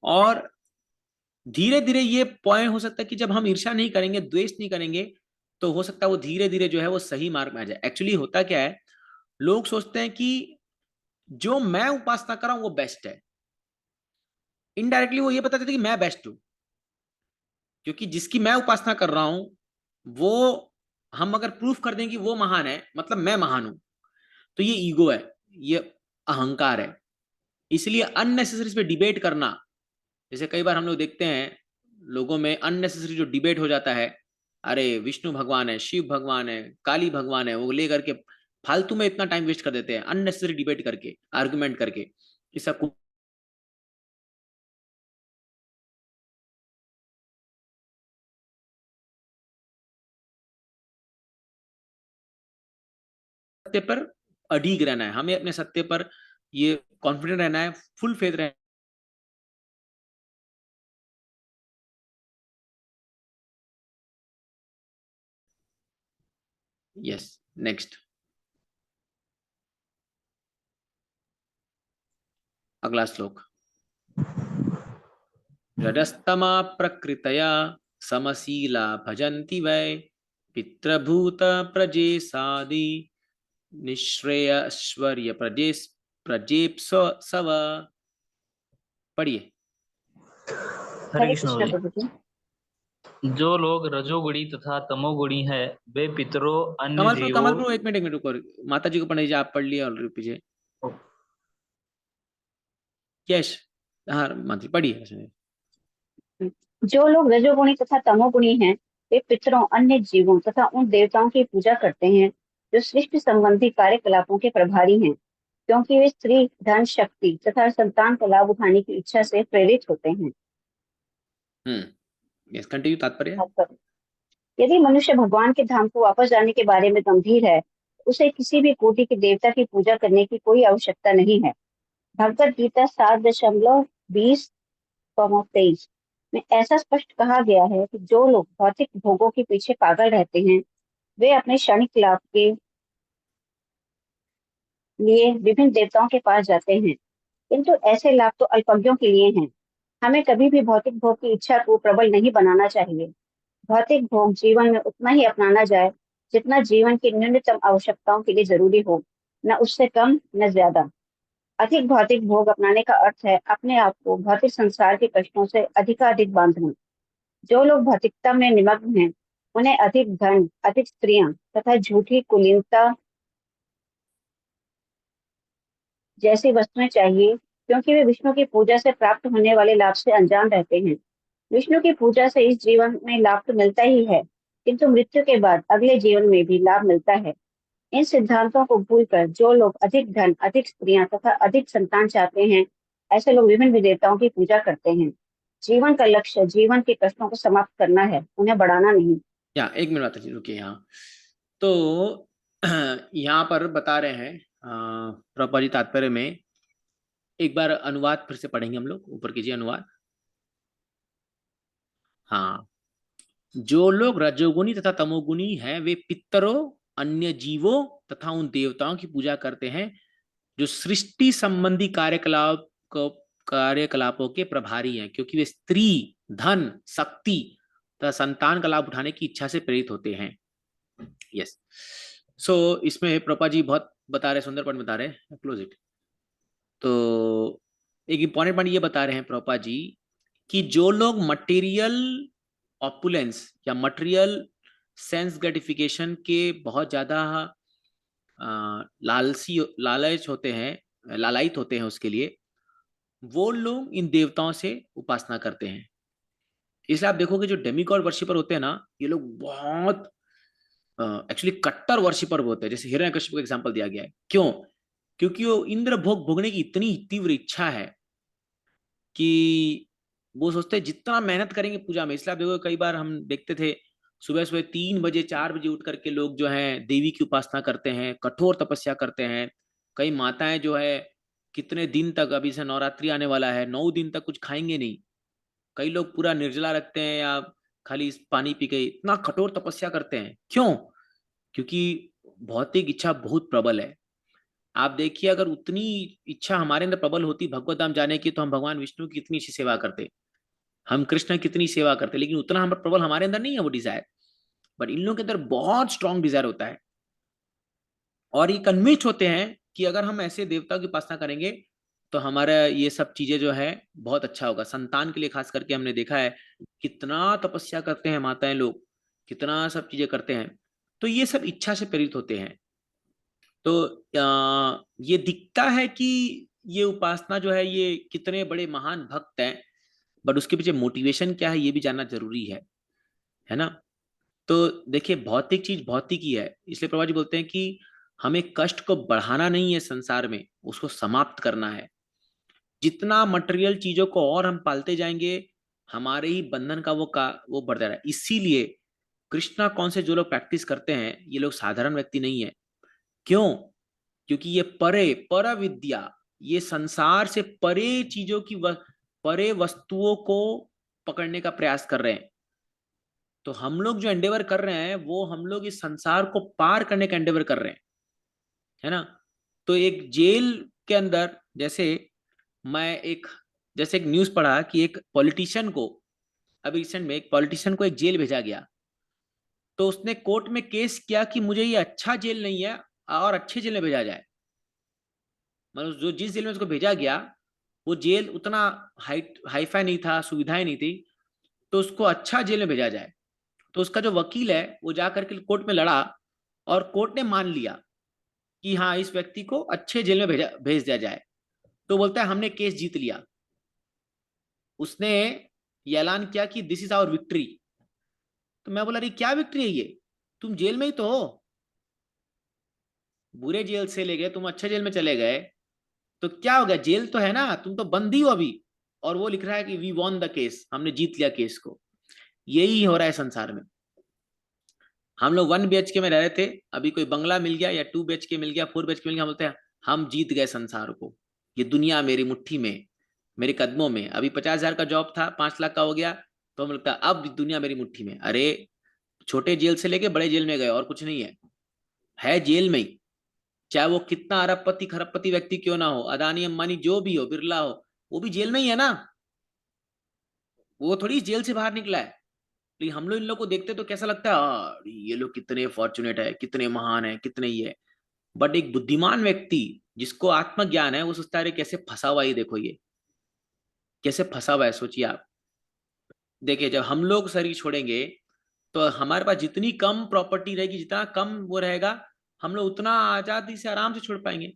और धीरे धीरे ये पॉइंट हो सकता है कि जब हम ईर्ष्या नहीं करेंगे, द्वेष नहीं करेंगे, तो हो सकता है वो धीरे धीरे जो है वो सही मार्ग में आ जाए। एक्चुअली होता क्या है, लोग सोचते हैं कि जो मैं उपासना कर रहा हूं वो बेस्ट है। इनडायरेक्टली वो ये बताते थे कि मैं बेस्ट हूं, क्योंकि जिसकी मैं उपासना कर रहा हूं वो, हम अगर प्रूफ कर दें कि वो महान है, मतलब मैं महान हूं, तो ये ईगो है, ये अहंकार है। इसलिए अननेसेसरी पे डिबेट करना, जैसे कई बार हम लोग देखते हैं लोगों में अननेसेसरी जो डिबेट हो जाता है, अरे विष्णु भगवान है, शिव भगवान है, काली भगवान है, वो लेकर के फालतू में इतना टाइम वेस्ट कर देते हैं अननेसेसरी डिबेट करके, आर्गुमेंट करके। इस सब सत्य पर अडिग रहना है, हमें अपने सत्य पर ये कॉन्फिडेंट रहना है, फुल फेथ रहना। यस, नेक्स्ट, अगला श्लोक। रजस्तमा प्रकृतया समशीला भजन्ति वै पितृभूत प्रजेसादि निःश्रेयश्वर्य प्रजेप्सव। पढ़िए। हरे हरे कृष्ण कृष्ण जी। प्रभु जी। जो लोग रजोगुणी तथा तमोगुणी है वे पितरों, अन्य कमल जीवों। प्रभु एक मिनट रुको, माता जी को पढ़ लीजिए, आप पढ़ लिए ऑलरेडी पीछे। यश, हाँ माता पढ़िए। जो लोग रजोगुणी तथा तमोगुणी हैं, वे पितरों, अन्य जीवों तथा उन देवताओं की पूजा करते हैं जो सृष्टि संबंधी कार्यकलापों के प्रभारी हैं, क्योंकि वे स्त्री, धन, शक्ति तथा संतान का लाभ उठाने की इच्छा से प्रेरित होते हैं। यस, कंटिन्यू तात्पर्य। यदि मनुष्य भगवान के धाम को वापस जाने के बारे में गंभीर है, उसे किसी भी कोटि के देवता की पूजा करने की कोई आवश्यकता नहीं है। भगवत गीता 7:20-23 में ऐसा स्पष्ट कहा गया है कि जो लोग भौतिक भोगों के पीछे पागल रहते हैं, वे अपने क्षणिक लाभ के लिए विभिन्न देवताओं के पास जाते हैं, किंतु ऐसे लाभ तो अल्पज्ञों के लिए हैं। हमें कभी भी भौतिक भोग की इच्छा को प्रबल नहीं बनाना चाहिए। भौतिक भोग जीवन में उतना ही अपनाना जाए जितना जीवन की न्यूनतम आवश्यकताओं के लिए जरूरी हो, न उससे कम न ज्यादा। अधिक भौतिक भोग अपनाने का अर्थ है अपने आप को भौतिक संसार के कष्टों से अधिकाधिक बांधना। जो लोग भौतिकता में निमग्न हैं, उन्हें अधिक धन, अधिक स्त्रियां तथा झूठी कुलीनता जैसी वस्तुएं चाहिए, क्योंकि वे विष्णु की पूजा से प्राप्त होने वाले लाभ से अनजान रहते हैं। विष्णु की पूजा से इस जीवन में लाभ तो मिलता ही है, किंतु मृत्यु के बाद अगले जीवन में भी लाभ मिलता है। इन सिद्धांतों को भूलकर जो लोग अधिक धन, अधिक स्त्रियां तथा अधिक संतान चाहते हैं, ऐसे लोग विभिन्न देवताओं की पूजा करते हैं। जीवन का लक्ष्य जीवन के कष्टों को समाप्त करना है, उन्हें बढ़ाना नहीं। या एक मिनट माता जी रुकिए यहाँ। तो यहाँ पर बता रहे हैं प्रभुपाद जी तात्पर्य में, एक बार अनुवाद फिर से पढ़ेंगे हम लोग, ऊपर कीजिए अनुवाद। हाँ, जो लोग रजोगुणी तथा तमोगुणी हैं वे पितरों, अन्य जीवों तथा उन देवताओं की पूजा करते हैं जो सृष्टि संबंधी कार्यकलापों के प्रभारी हैं, क्योंकि वे स्त्री, धन, शक्ति तथा संतान का लाभ उठाने की इच्छा से प्रेरित होते हैं। यस, सो इसमें प्रभुपाद जी बहुत बता रहे, सुंदर पॉइंट बता रहे हैं, क्लोज इट। तो एक इंपॉर्टेंट पॉइंट ये बता रहे हैं प्रभुपाद जी कि जो लोग मटेरियल ऑपुलेंस या मटेरियल सेंस ग्रेटिफिकेशन के बहुत ज्यादा लालच होते हैं, लालायित होते हैं उसके लिए, वो लोग इन देवताओं से उपासना करते हैं। इसलिए आप देखोगे जो डेमिगॉड वर्शिपर होते हैं ना, ये लोग बहुत एक्चुअली कट्टर वर्शिपर होते हैं। जैसे हिरण्यकश्यप का एग्जांपल दिया गया है, क्यों? क्योंकि वो इंद्र भोग भोगने की इतनी तीव्र इच्छा है कि वो सोचते हैं जितना मेहनत करेंगे पूजा में। इसलिए आप देखो कई बार हम देखते थे सुबह सुबह 3 बजे 4 बजे उठ करके लोग जो है देवी की उपासना करते हैं, कठोर तपस्या करते हैं। कई माताएं जो है कितने दिन तक, अभी से नवरात्रि आने वाला है, 9 दिन तक कुछ खाएंगे नहीं। कई लोग पूरा निर्जला रखते हैं या खाली पानी पी के इतना कठोर तपस्या करते हैं। क्यों? क्योंकि भौतिक इच्छा बहुत प्रबल है। आप देखिए अगर उतनी इच्छा हमारे अंदर प्रबल होती भगवत धाम जाने की, तो हम भगवान विष्णु की कितनी अच्छी सेवा करते, हम कृष्ण की कितनी सेवा करते। लेकिन उतना हम प्रबल हमारे अंदर नहीं है वो डिजायर, बट इन लोगों के अंदर बहुत स्ट्रांग डिजायर होता है। और ये कन्विंस्ड होते हैं कि अगर हम ऐसे देवताओं की उपासना करेंगे तो हमारा ये सब चीजें जो है बहुत अच्छा होगा। संतान के लिए खास करके हमने देखा है कितना तपस्या करते हैं माताएं लोग, कितना सब चीजें करते हैं। तो ये सब इच्छा से प्रेरित होते हैं। तो ये दिखता है कि ये उपासना जो है ये कितने बड़े महान भक्त हैं, बट उसके पीछे मोटिवेशन क्या है ये भी जानना जरूरी है ना। तो देखिए भौतिक चीज भौतिक ही है, इसलिए प्रभा जी बोलते हैं कि हमें कष्ट को बढ़ाना नहीं है संसार में, उसको समाप्त करना है। जितना मटेरियल चीजों को और हम पालते जाएंगे, हमारे ही बंधन का वो बढ़ता रहा है। इसीलिए कृष्णा कौन से जो लोग प्रैक्टिस करते हैं, ये लोग साधारण व्यक्ति नहीं है। क्यों? क्योंकि ये पर विद्या, ये संसार से परे चीजों की परे वस्तुओं को पकड़ने का प्रयास कर रहे हैं। तो हम लोग जो एंडेवर कर रहे हैं वो हम लोग इस संसार को पार करने का एंडेवर कर रहे हैं, है ना। तो एक जेल के अंदर जैसे एक न्यूज पढ़ा कि एक पॉलिटिशियन को, अभी रिसेंट में एक पॉलिटिशियन को एक जेल भेजा गया। तो उसने कोर्ट में केस किया कि मुझे ये अच्छा जेल नहीं है और अच्छे जेल में भेजा जाए। मतलब जो जिस जेल में उसको भेजा गया वो जेल उतना हाईफाई नहीं था, सुविधाएं नहीं थी, तो उसको अच्छा जेल में भेजा जाए। तो उसका जो वकील है वो जाकर के कोर्ट में लड़ा और कोर्ट ने मान लिया कि हाँ इस व्यक्ति को अच्छे जेल में भेज दिया जाए। तो बोलता है हमने केस जीत लिया। उसने ये ऐलान किया कि दिस इज आवर विक्ट्री। तो मैं बोला अरे क्या विक्ट्री है ये, तुम जेल में ही तो हो, बुरे जेल से ले गए तुम अच्छे जेल में चले गए, तो क्या हो गया, जेल तो है ना, तुम तो बंदी हो अभी। और वो लिख रहा है कि वी वॉन द केस, हमने जीत लिया केस को। यही हो रहा है संसार में। हम लोग 1 BHK में रह रहे थे, अभी कोई बंगला मिल गया या 2 BHK मिल गया, 4 BHK मिल गया, बोलते हैं हम जीत गए संसार को, ये दुनिया मेरी मुट्ठी में, मेरे कदमों में। अभी 50,000 का जॉब था 5 लाख का हो गया, तो हम लगता है अब दुनिया मेरी मुट्ठी में। अरे छोटे जेल से लेके बड़े जेल में गए और कुछ नहीं है जेल में ही। चाहे वो कितना अरबपति खरबपति व्यक्ति क्यों ना हो, अदानी अंबानी जो भी हो, बिरला हो, वो भी जेल में ही है ना, वो थोड़ी जेल से बाहर निकला है। लेकिन हम लोग इन लोग को देखते तो कैसा लगता है, ये लोग कितने फॉर्चुनेट है, कितने महान है, कितने ये। बट एक बुद्धिमान व्यक्ति जिसको आत्मज्ञान है वो सोचता है कैसे फंसा हुआ, ये देखो ये कैसे फंसा हुआ है। सोचिए आप, देखिए जब हम लोग शरीर छोड़ेंगे तो हमारे पास जितनी कम प्रॉपर्टी रहेगी, जितना कम वो रहेगा, हम लोग उतना आजादी से आराम से छोड़ पाएंगे।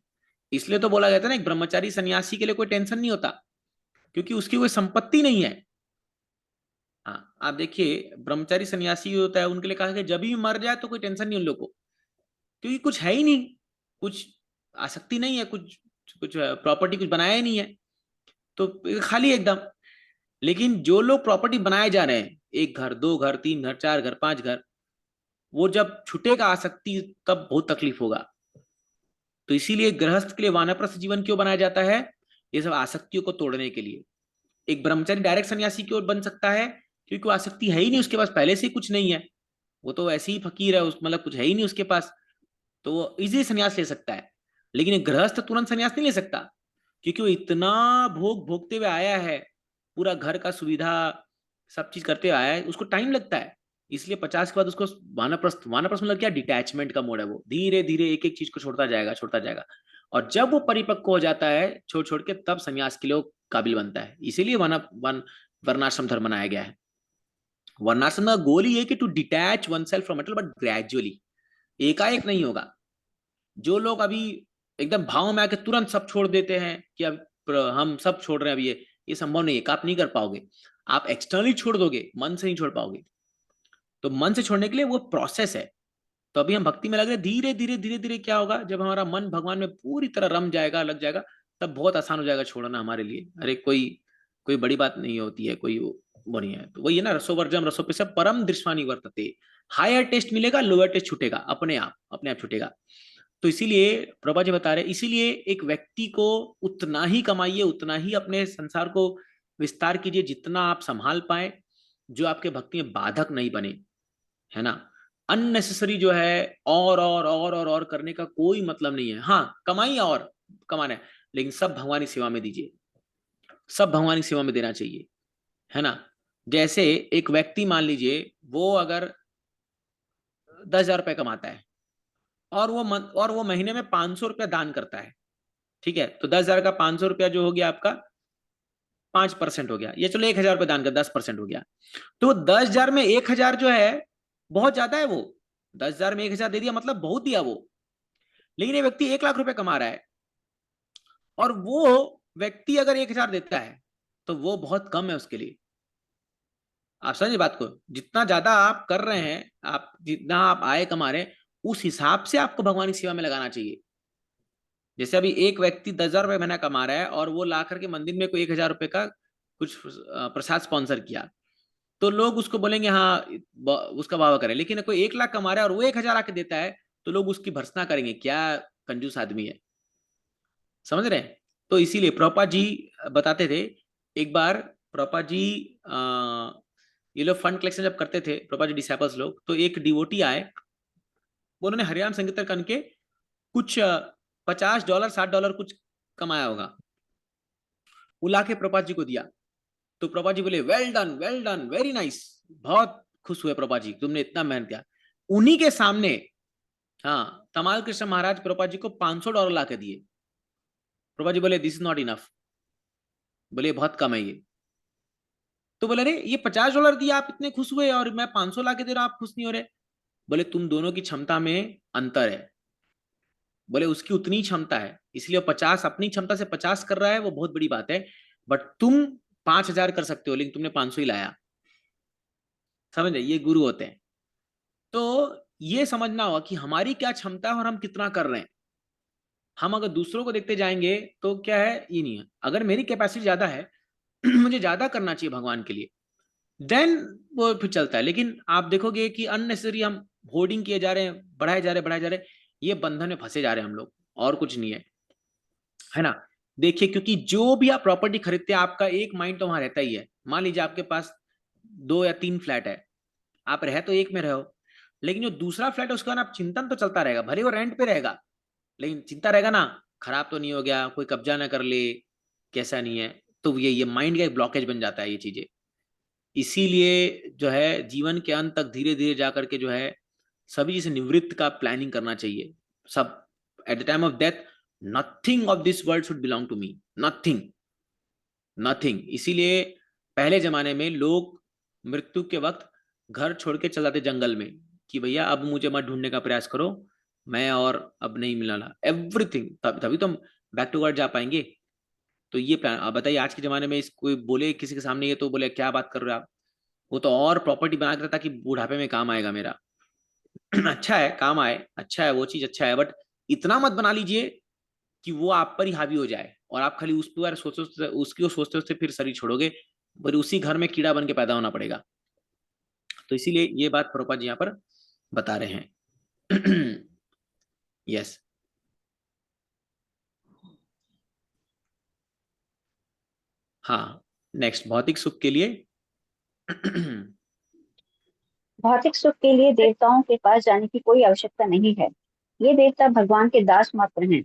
इसलिए तो बोला जाता है ना, एक ब्रह्मचारी सन्यासी के लिए कोई टेंशन नहीं होता, क्योंकि उसकी कोई संपत्ति नहीं है। हाँ आप देखिए, ब्रह्मचारी सन्यासी होता है उनके लिए कहा कि जब भी मर जाए तो कोई टेंशन नहीं उन लोग को, क्योंकि कुछ है ही नहीं, कुछ आसक्ति नहीं है, कुछ कुछ प्रॉपर्टी कुछ बनाया ही नहीं है, तो खाली एकदम। लेकिन जो लोग प्रॉपर्टी बनाए जा रहे हैं, 1 घर 2 घर 3 घर 4 घर 5 घर, वो जब छूटेगा आसक्ति तब बहुत तकलीफ होगा। तो इसीलिए गृहस्थ के लिए वानप्रस्थ जीवन क्यों बनाया जाता है, ये सब आसक्तियों को तोड़ने के लिए। एक ब्रह्मचारी डायरेक्ट सन्यासी की ओर बन सकता है क्योंकि वो आसक्ति है ही नहीं, उसके पास पहले से ही कुछ नहीं है, वो तो ऐसे ही फकीर है, उस मतलब कुछ है ही नहीं उसके पास, तो वो इजी संन्यास ले सकता है। लेकिन एक गृहस्थ तुरंत संन्यास नहीं ले सकता, क्योंकि वो इतना भोग भोगते हुए आया है, पूरा घर का सुविधा सब चीज करते हुए आया है, उसको टाइम लगता है। इसलिए 50 के बाद उसको वानप्रस्थ, वानप्रस्थ मतलब क्या, डिटैचमेंट का मोड है, वो धीरे धीरे एक एक चीज को छोड़ता जाएगा छोड़ता जाएगा। और जब वो परिपक्व हो जाता है छोड़ छोड़ के, तब संन्यास के लिए काबिल बनता है। इसीलिए वर्णाश्रम धर्म बनाया गया है। वर्णाश्रम का गोल ही है कि to detach oneself from metal, but gradually, एकाएक नहीं होगा। जो लोग अभी एकदम भाव में आके तुरंत सब छोड़ देते हैं कि अब हम सब छोड़ रहे हैं, अब ये संभव नहीं है, आप नहीं कर पाओगे। आप एक्सटर्नली छोड़ दोगे, मन से नहीं छोड़ पाओगे। तो मन से छोड़ने के लिए वो प्रोसेस है। तो अभी हम भक्ति में लग रहे, धीरे धीरे धीरे धीरे क्या होगा, जब हमारा मन भगवान में पूरी तरह रम जाएगा, लग जाएगा, तब बहुत आसान हो जाएगा छोड़ना हमारे लिए। अरे कोई कोई बड़ी बात नहीं होती है, कोई वो नहीं है। तो वही है ना, रसोवर्जम रसोपि से परम दृश्वानी वर्तते। हायर टेस्ट मिलेगा, लोअर टेस्ट छूटेगा, अपने आप छूटेगा। तो इसीलिए प्रभा जी बता रहे, इसीलिए एक व्यक्ति को उतना ही कमाइए, उतना ही अपने संसार को विस्तार कीजिए जितना आप संभाल पाए, जो आपके भक्ति में बाधक नहीं बने, है ना। अननेसेसरी जो है और करने का कोई मतलब नहीं है। हाँ कमाइए और कमाना है, लेकिन सब भगवान की सेवा में दीजिए, सब भगवान की सेवा में देना चाहिए, है ना। जैसे एक व्यक्ति मान लीजिए वो अगर 10,000 रुपए कमाता है और वो महीने में 500 रुपया दान करता है, ठीक है, तो 10,000 का 500 रुपया जो हो गया आपका 5% हो गया, ये चलो 1,000 रुपये दान कर 10% हो गया। तो 10,000 में 1,000 जो है बहुत ज्यादा है, वो 10,000 में 1,000 दे दिया मतलब बहुत दिया वो। लेकिन ये व्यक्ति 1,00,000 रुपए कमा रहा है और वो व्यक्ति अगर 1,000 देता है तो वो बहुत कम है उसके लिए। आप समझिए बात को, जितना ज्यादा आप कर रहे हैं, आप जितना आप आय कमा रहे हैं, उस हिसाब से आपको भगवान की सेवा में लगाना चाहिए। जैसे अभी एक व्यक्ति 10,000 रुपए महीना कमा रहा है और वो ला करके मंदिर में कोई 1,000 रुपए का कुछ प्रसाद स्पॉन्सर किया, तो लोग उसको बोलेंगे हाँ उसका वाह करें। लेकिन कोई 1,00,000 कमा रहा है और वो 1,000 आके देता है, तो लोग उसकी भर्त्सना करेंगे, क्या कंजूस आदमी है। समझ रहे हैं। तो इसीलिए प्रभुपाद जी बताते थे, एक बार प्रभुपाद जी ये लोग फंड कलेक्शन जब करते थे, प्रभुपाद जी डिसाइपल्स लोग, तो एक डिवोटी आए, उन्होंने हरिनाम संकीर्तन करके कुछ $50 $60 कुछ कमाया होगा, वो लाके प्रभुपाद जी को दिया। तो प्रभुपाद जी बोले वेल डन वेरी नाइस, बहुत खुश हुए प्रभुपाद जी, तुमने इतना मेहनत किया। उन्हीं के सामने हाँ तमाल कृष्ण महाराज प्रभुपाद जी को $500 ला के दिए। प्रभुपाद जी बोले दिस इज नॉट इनफ, बोले बहुत कम है ये। तो बोले अरे ये $50 दिया, आप इतने खुश हुए, और मैं 500 ला के दे रहा हूं, आप खुश नहीं हो रहे। बोले तुम दोनों की क्षमता में अंतर है, बोले उसकी उतनी क्षमता है, इसलिए 50 अपनी क्षमता से 50 कर रहा है, वो बहुत बड़ी बात है, बट तुम 5,000 कर सकते हो, लेकिन तुमने 500 ही लाया। समझ रहे, ये गुरु होते हैं। तो ये समझना होगा कि हमारी क्या क्षमता है और हम कितना कर रहे हैं। हम अगर दूसरों को देखते जाएंगे तो क्या है, ये नहीं है। अगर मेरी कैपेसिटी ज्यादा है मुझे ज्यादा करना चाहिए भगवान के लिए, देन वो फिर चलता है। लेकिन आप देखोगे कि अननेसेसरी हम होर्डिंग किए जा रहे हैं, बढ़ाए जा रहे हैं, ये बंधन में फंसे जा रहे हैं हम लोग, और कुछ नहीं है ना। देखिए, क्योंकि जो भी आप प्रॉपर्टी खरीदते हैं, आपका एक माइंड तो वहां रहता ही है। मान लीजिए आपके पास 2 या 3 फ्लैट है, आप रह तो एक में रहो, लेकिन जो दूसरा फ्लैट है उसका ना चिंतन तो चलता रहेगा, भले वो रेंट पे रहेगा, लेकिन चिंता रहेगा ना, खराब तो नहीं हो गया, कोई कब्जा ना कर ले, कैसा नहीं है। तो ये माइंड का एक ब्लॉकेज बन जाता है ये चीजें। इसीलिए जो है जीवन के अंत तक धीरे धीरे जा करके जो है सभी चीज से निवृत्त का प्लानिंग करना चाहिए। सब at the time of death, nothing of this world should belong to me, nothing nothing. इसीलिए पहले जमाने में लोग मृत्यु के वक्त घर छोड़ के चल जाते जंगल में, कि भैया अब मुझे मत ढूंढने का प्रयास करो, मैं और अब नहीं मिलना एवरीथिंग, तभी तो हम बैक टू वर्ड जा पाएंगे। तो ये प्लान, अब बताइए आज के जमाने में इस कोई बोले किसी के सामने ये, तो बोले क्या बात कर रहे हो आप, वो तो और प्रॉपर्टी बना के रखता कि बुढ़ापे में काम आएगा मेरा। अच्छा है काम आए, अच्छा है वो चीज, अच्छा है, बट इतना मत बना लीजिए कि वो आप पर ही हावी हो जाए, और आप खाली उस पर सोचते उसकी सोचते सोचते फिर शरीर छोड़ोगे, पर उसी घर में कीड़ा बन के पैदा होना पड़ेगा। तो इसीलिए ये बात प्रभुपाद जी यहाँ पर बता रहे हैं। यस। हाँ, नेक्स्ट भौतिक सुख के लिए भौतिक सुख के लिए देवताओं के पास जाने की कोई आवश्यकता नहीं है। ये देवता भगवान के दास मात्र हैं।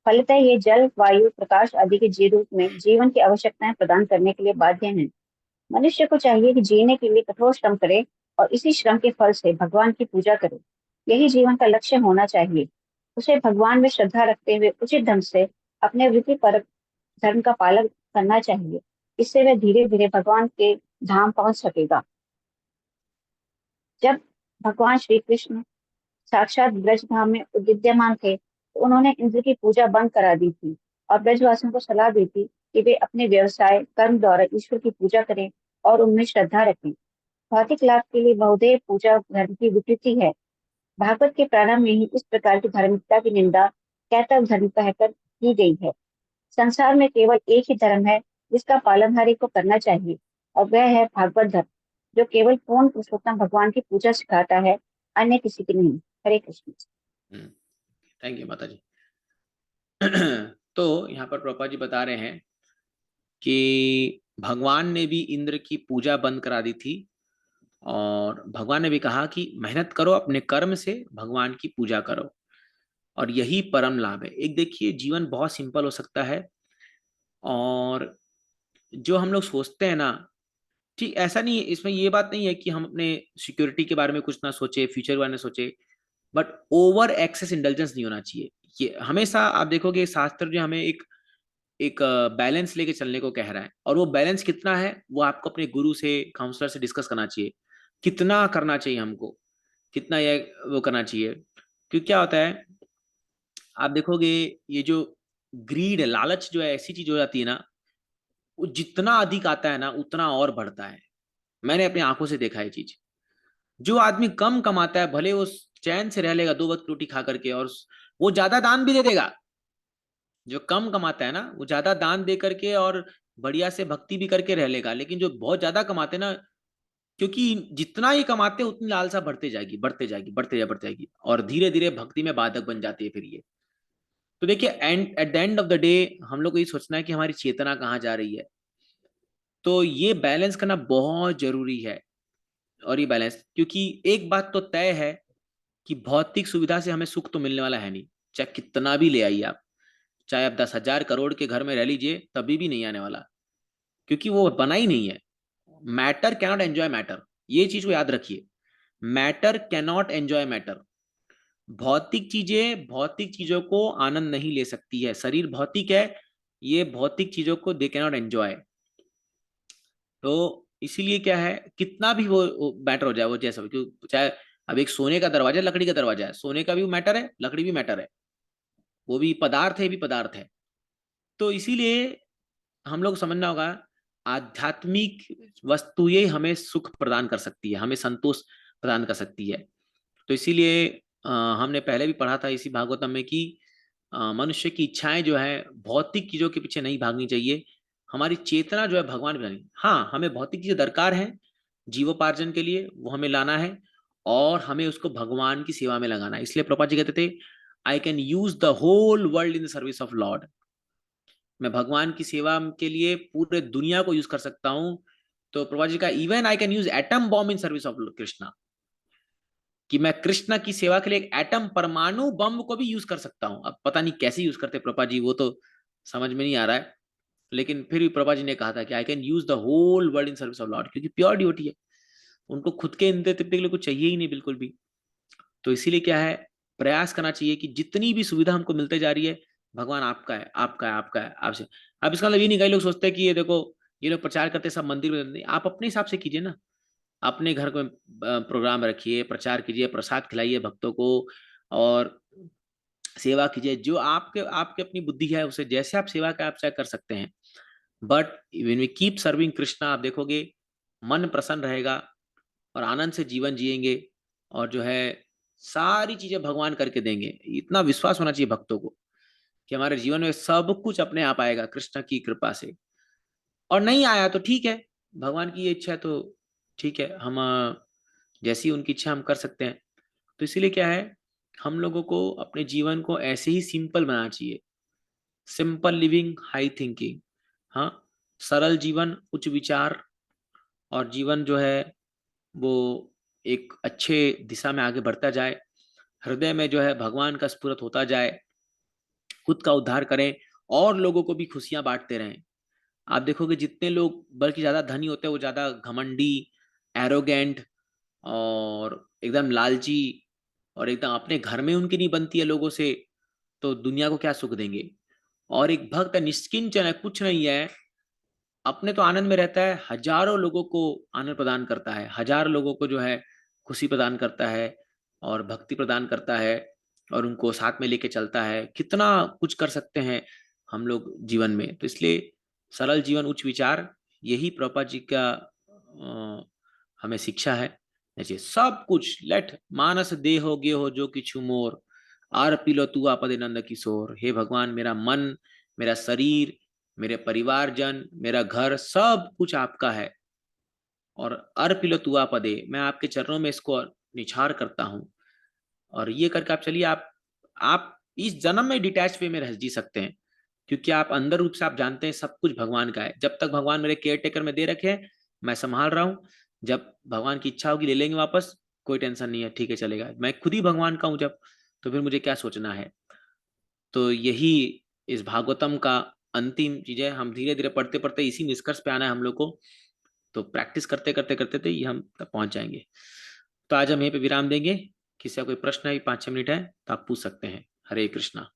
फलतः ये जल, वायु, प्रकाश आदि के जीव रूप में जीवन की आवश्यकताएं प्रदान करने के लिए बाध्य हैं। मनुष्य को चाहिए कि जीने के लिए कठोर श्रम करे और इसी श्रम के फल से भगवान की पूजा करे। यही जीवन का लक्ष्य होना चाहिए। उसे भगवान में श्रद्धा रखते हुए उचित ढंग से अपने वृत्ति पर धर्म का पालन करना चाहिए। इससे वह धीरे धीरे भगवान के धाम पहुंच सकेगा। जब भगवान श्री कृष्ण साक्षात ब्रज धाम में विद्यमान थे तो उन्होंने इंद्र की पूजा बंद करा दी थी और ब्रजवासियों को सलाह दी थी कि वे अपने व्यवसाय कर्म द्वारा ईश्वर की पूजा करें और उनमें श्रद्धा रखें। भौतिक लाभ के लिए बहुदेव पूजा धर्म की विकृति है। भागवत के प्रारंभ में ही इस प्रकार की धार्मिकता की निंदा कैतव धर्म कहकर की गई है। संसार में केवल एक ही धर्म है जिसका पालन हर एक को करना चाहिए, और वह है भागवत धर्म, जो केवल पूर्ण पुरुषोत्तम भगवान की पूजा सिखाता है, अन्य किसी की नहीं। हरे कृष्ण। थैंक यू माता जी। तो यहाँ पर प्रभुपाद जी बता रहे हैं कि भगवान ने भी इंद्र की पूजा बंद करा दी थी, और भगवान ने भी कहा कि मेहनत करो, अपने कर्म से भगवान की पूजा करो, और यही परम लाभ है। एक देखिए, जीवन बहुत सिंपल हो सकता है, और जो हम लोग सोचते हैं ना, ठीक ऐसा नहीं है, इसमें ये बात नहीं है कि हम अपने सिक्योरिटी के बारे में कुछ ना सोचे, फ्यूचर के बारे में सोचे, बट ओवर एक्सेस इंटेलिजेंस नहीं होना चाहिए। ये हमेशा आप देखोगे शास्त्र जो हमें एक एक बैलेंस लेके चलने को कह रहा है, और वो बैलेंस कितना है वो आपको अपने गुरु से, काउंसलर से डिस्कस करना चाहिए, कितना करना चाहिए हमको, कितना ये वो करना चाहिए। क्योंकि क्या होता है, आप देखोगे ये जो ग्रीड है, लालच जो है, ऐसी चीज हो जाती है ना, वो जितना अधिक आता है ना उतना और बढ़ता है। मैंने अपनी आंखों से देखा है चीज। जो आदमी कम कमाता है, भले वो चैन से रह लेगा 2 वक्त रोटी खा करके, और वो ज्यादा दान भी दे देगा। जो कम कमाता है ना वो ज्यादा दान दे करके और बढ़िया से भक्ति भी करके रह लेगा, लेकिन जो बहुत ज्यादा कमाते हैं ना, क्योंकि जितना ही कमाते हैं उतनी लालसा बढ़ते जाएगी, बढ़ते जाएगी, बढ़ते जाएगी, और धीरे धीरे भक्ति में बाधक बन जाती है फिर ये। तो देखिए at the end of the day हम लोग को ये सोचना है कि हमारी चेतना कहाँ जा रही है। तो ये बैलेंस करना बहुत जरूरी है। और ये बैलेंस, क्योंकि एक बात तो तय है कि भौतिक सुविधा से हमें सुख तो मिलने वाला है नहीं, चाहे कितना भी ले आइए आप, चाहे आप 10,000 करोड़ के घर में रह लीजिए तभी भी नहीं आने वाला, क्योंकि वो बना ही नहीं है। मैटर कैनॉट एंजॉय मैटर, ये चीज को याद रखिए। Matter cannot enjoy matter. भौतिक चीजों को आनंद नहीं ले सकती है। शरीर भौतिक है, ये भौतिक चीजों को दे कैनॉट एंजॉय। तो इसीलिए क्या है, कितना भी वो मैटर हो जाए, वो जैसा भी, क्योंकि चाहे अब एक सोने का दरवाजा लकड़ी का दरवाजा है, सोने का भी मैटर है, लकड़ी भी मैटर है, वो भी पदार्थ है, ये भी पदार्थ है। तो इसीलिए हम लोग समझना होगा, आध्यात्मिक वस्तुएं हमें सुख प्रदान कर सकती है, हमें संतोष प्रदान कर सकती है। तो इसीलिए हमने पहले भी पढ़ा था इसी भागवतम में कि मनुष्य की इच्छाएं जो है भौतिक चीजों के पीछे नहीं भागनी चाहिए। हमारी चेतना जो है भगवान पे लानी। हाँ, हमें भौतिक चीजें दरकार है जीवोपार्जन के लिए, वो हमें लाना है, और हमें उसको भगवान की सेवा में लगाना है। इसलिए प्रभुपाद जी कहते थे, I can use the whole world in the service of Lord. मैं भगवान की सेवा के लिए पूरे दुनिया को यूज कर सकता हूं। तो प्रभुपाद जी का, even I can use atom bomb in service of Krishna, कि मैं कृष्ण की सेवा के लिए एक एटम परमाणु बम को भी यूज कर सकता हूं। अब पता नहीं कैसे यूज करते प्रभुपाद जी, वो तो समझ में नहीं आ रहा है, लेकिन फिर भी प्रभुपाद जी ने कहा था कि I can use the whole world in service of Lord, क्योंकि प्योर ड्यूटी है, उनको खुद के इंद्र तृप्ति के लिए कुछ चाहिए ही नहीं बिल्कुल भी। तो इसीलिए क्या है, प्रयास करना चाहिए कि जितनी भी सुविधा हमको मिलते जा रही है, भगवान आपका है, आपका है, आपका है, आपसे। अब इसका मतलब ये नहीं, कई लोग सोचते हैं कि ये देखो ये लोग प्रचार करते सब मंदिर में, नहीं, आप अपने हिसाब से कीजिए ना। अपने घर को प्रोग्राम रखिए, प्रचार कीजिए, प्रसाद खिलाइए भक्तों को, और सेवा कीजिए। जो आपके आपके अपनी बुद्धि है उसे जैसे आप सेवा का आप चाहे कर सकते हैं। But when we keep serving Krishna, आप देखोगे मन प्रसन्न रहेगा और आनंद से जीवन जिएंगे, और जो है सारी चीजें भगवान करके देंगे। इतना विश्वास होना चाहिए भक्तों को कि हमारे जीवन में सब कुछ अपने आप आएगा कृष्ण की कृपा से। और नहीं आया तो ठीक है, भगवान की ये इच्छा है तो ठीक है, हम जैसी उनकी इच्छा हम कर सकते हैं। तो इसीलिए क्या है, हम लोगों को अपने जीवन को ऐसे ही सिंपल बनाना चाहिए। Simple living, high thinking. हाँ, सरल जीवन, उच्च विचार, और जीवन जो है वो एक अच्छे दिशा में आगे बढ़ता जाए। हृदय में जो है भगवान का स्फुरत होता जाए, खुद का उद्धार करें और लोगों को भी खुशियां बांटते रहें। आप देखोगे जितने लोग बल्कि ज्यादा धनी होते हैं वो ज्यादा घमंडी, एरोगेंट, और एकदम लालची, और एकदम अपने घर में उनकी नहीं बनती है लोगों से, तो दुनिया को क्या सुख देंगे। और एक भक्त निष्किंचन है, कुछ नहीं है, अपने तो आनंद में रहता है, हजारों लोगों को आनंद प्रदान करता है, हजारों लोगों को जो है खुशी प्रदान करता है, और भक्ति प्रदान करता है, और उनको साथ में लेके चलता है। कितना कुछ कर सकते हैं हम लोग जीवन में। तो इसलिए सरल जीवन, उच्च विचार, यही प्रभुपाद जी का हमें शिक्षा है। जैसे सब कुछ लेट मानस देहो गे हो जो किछु मोर, आर पिलो तू आपदे नंद किशोर। हे भगवान, मेरा मन, मेरा शरीर, मेरे परिवारजन, मेरा घर, सब कुछ आपका है, और अर्पिलो तुआ पदे, मैं आपके चरणों में इसको निछार करता हूं। और ये करके आप चलिए, आप इस जन्म में डिटैच वे में रह जी सकते हैं, क्योंकि आप अंदर रूप से आप जानते हैं सब कुछ भगवान का है। जब तक भगवान मेरे केयर टेकर में दे रखे हैं, मैं संभाल रहा हूँ। जब भगवान की इच्छा होगी ले लेंगे वापस, कोई टेंशन नहीं है, ठीक है चलेगा, मैं खुद ही भगवान का हूँ जब, तो फिर मुझे क्या सोचना है। तो यही इस भागवतम का अंतिम चीज है। हम धीरे धीरे पढ़ते पढ़ते इसी निष्कर्ष पे आना है हम लोग को। तो प्रैक्टिस करते करते करते थे ये हम तक पहुंच जाएंगे। तो आज हम यहीं पे विराम देंगे। किसी का कोई प्रश्न है, 5-6 मिनट है तो आप पूछ सकते हैं। हरे कृष्णा।